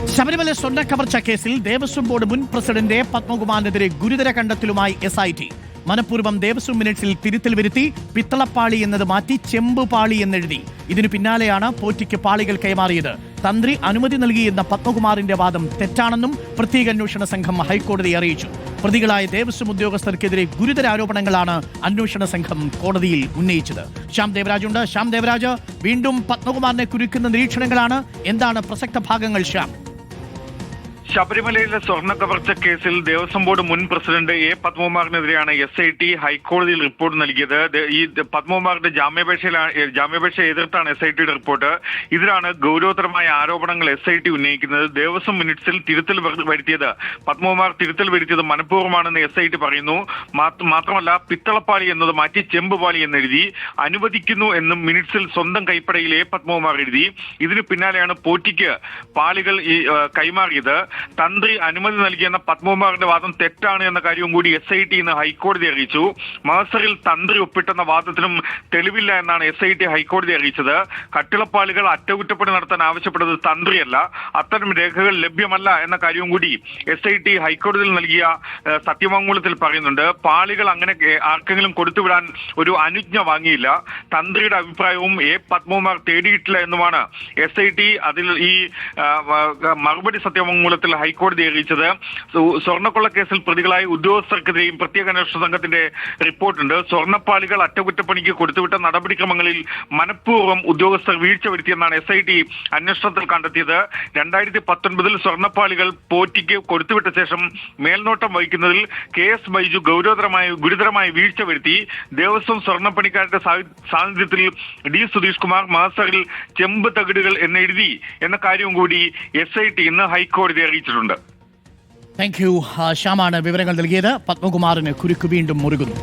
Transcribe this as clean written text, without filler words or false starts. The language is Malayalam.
ശബരിമല സ്വർണ്ണ കവർച്ച കേസിൽ ദേവസ്വം ബോർഡ് മുൻ പ്രസിഡന്റ് പത്മകുമാറിനെതിരെ ഗുരുതര കണ്ടെത്തലുമായി SIT. മനഃപൂർവ്വം ദേവസ്വം മിനിറ്റ്സിൽ തിരുത്തൽ വരുത്തി പിത്തളപ്പാളി എന്നത് മാറ്റി ചെമ്പുപാളി എന്നെഴുതി. ഇതിനു പിന്നാലെയാണ് പോറ്റിക്ക് പാളികൾ കൈമാറിയത്. തന്ത്രി അനുമതി നൽകിയെന്ന പത്മകുമാറിന്റെ വാദം തെറ്റാണെന്നും പ്രത്യേക അന്വേഷണ സംഘം ഹൈക്കോടതിയെ അറിയിച്ചു. പ്രതികളായ ദേവസ്വം ഉദ്യോഗസ്ഥർക്കെതിരെ ഗുരുതര ആരോപണങ്ങളാണ് അന്വേഷണ സംഘം കോടതിയിൽ ഉന്നയിച്ചത്. ശ്യാം ദേവരാജ് ഉണ്ട്. ശ്യാം ദേവരാജ്, വീണ്ടും പത്മകുമാറിനെ കുരുക്കുന്ന നിരീക്ഷണങ്ങളാണ്. എന്താണ് പ്രസക്ത ഭാഗങ്ങൾ ശ്യാം? ശബരിമലയിലെ സ്വർണ്ണ കവർച്ച കേസിൽ ദേവസ്വം ബോർഡ് മുൻ പ്രസിഡന്റ് പത്മകുമാറിനെതിരെയാണ് SIT ഹൈക്കോടതിയിൽ റിപ്പോർട്ട് നൽകിയത്. ഈ പത്മകുമാറിന്റെ ജാമ്യാപേക്ഷ എതിർത്താണ് SITയുടെ റിപ്പോർട്ട്. ഇതിലാണ് ഗൗരവതരമായ ആരോപണങ്ങൾ SIT ഉന്നയിക്കുന്നത്. ദേവസ്വം മിനിറ്റ്സിൽ തിരുത്തൽ വരുത്തിയത് പത്മകുമാർ മനഃപൂർവ്വമാണെന്ന് SIT പറയുന്നു. മാത്രമല്ല, പിത്തളപ്പാളി എന്നത് മാറ്റി ചെമ്പുപാളി എന്നെഴുതി. അനുവദിക്കുന്നു എന്നും മിനിറ്റ്സിൽ സ്വന്തം കൈപ്പടയിൽ പത്മകുമാർ എഴുതി. ഇതിന് പിന്നാലെയാണ് പോറ്റിക്ക് പാളികൾ കൈമാറിയത്. തന്ത്രി അനുമതി നൽകിയെന്ന പത്മകുമാറിന്റെ വാദം തെറ്റാണ് എന്ന കാര്യവും കൂടി SIT ഇന്ന് ഹൈക്കോടതി അറിയിച്ചു. മഹസറിൽ തന്ത്രി ഒപ്പിട്ടെന്ന വാദത്തിനും തെളിവില്ല എന്നാണ് SIT ഹൈക്കോടതി അറിയിച്ചത്. കട്ടിളപ്പാളികൾ അറ്റകുറ്റപ്പണി നടത്താൻ ആവശ്യപ്പെട്ടത് തന്ത്രിയല്ല, അത്തരം രേഖകൾ ലഭ്യമല്ല എന്ന കാര്യവും കൂടി SIT ഹൈക്കോടതിയിൽ നൽകിയ സത്യവാങ്മൂലത്തിൽ പറയുന്നുണ്ട്. പാളികൾ അങ്ങനെ ആർക്കെങ്കിലും കൊടുത്തുവിടാൻ ഒരു അനുജ്ഞ വാങ്ങിയില്ല. തന്ത്രിയുടെ അഭിപ്രായവും പത്മകുമാർ തേടിയിട്ടില്ല എന്നുമാണ് SIT അതിൽ ഈ മറുപടി സത്യവാങ്മൂലത്തിൽ ഹൈക്കോടതി അറിയിച്ചത്. സ്വർണ്ണക്കൊള്ള കേസിൽ പ്രതികളായ ഉദ്യോഗസ്ഥർക്കെതിരെയും പ്രത്യേക അന്വേഷണ സംഘത്തിന്റെ റിപ്പോർട്ടുണ്ട്. സ്വർണ്ണപ്പാളികൾ അറ്റകുറ്റപ്പണിക്ക് കൊടുത്തുവിട്ട നടപടിക്രമങ്ങളിൽ മനഃപൂർവ്വം ഉദ്യോഗസ്ഥർ വീഴ്ച വരുത്തിയെന്നാണ് SIT അന്വേഷണത്തിൽ കണ്ടെത്തിയത്. 2019 സ്വർണ്ണപ്പാളികൾ പോറ്റിക്ക് കൊടുത്തുവിട്ട ശേഷം മേൽനോട്ടം വഹിക്കുന്നതിൽ KS ബൈജു ഗുരുതരമായ വീഴ്ച വരുത്തി. ദേവസ്വം സ്വർണ്ണപ്പണിക്കാരുടെ സാന്നിധ്യത്തിൽ D സുധീഷ് കുമാർ മഹസറിൽ ചെമ്പ് തകിടുകൾ എന്നെഴുതി എന്ന കാര്യവും കൂടി SIT ഇന്ന് ഹൈക്കോടതി അറിയിച്ചിട്ടുണ്ട്. Thank you. ശ്യാമാണ് വിവരങ്ങൾ നൽകിയത്. പത്മകുമാറിന് കുരുക്ക് വീണ്ടും മുറുകുന്നു.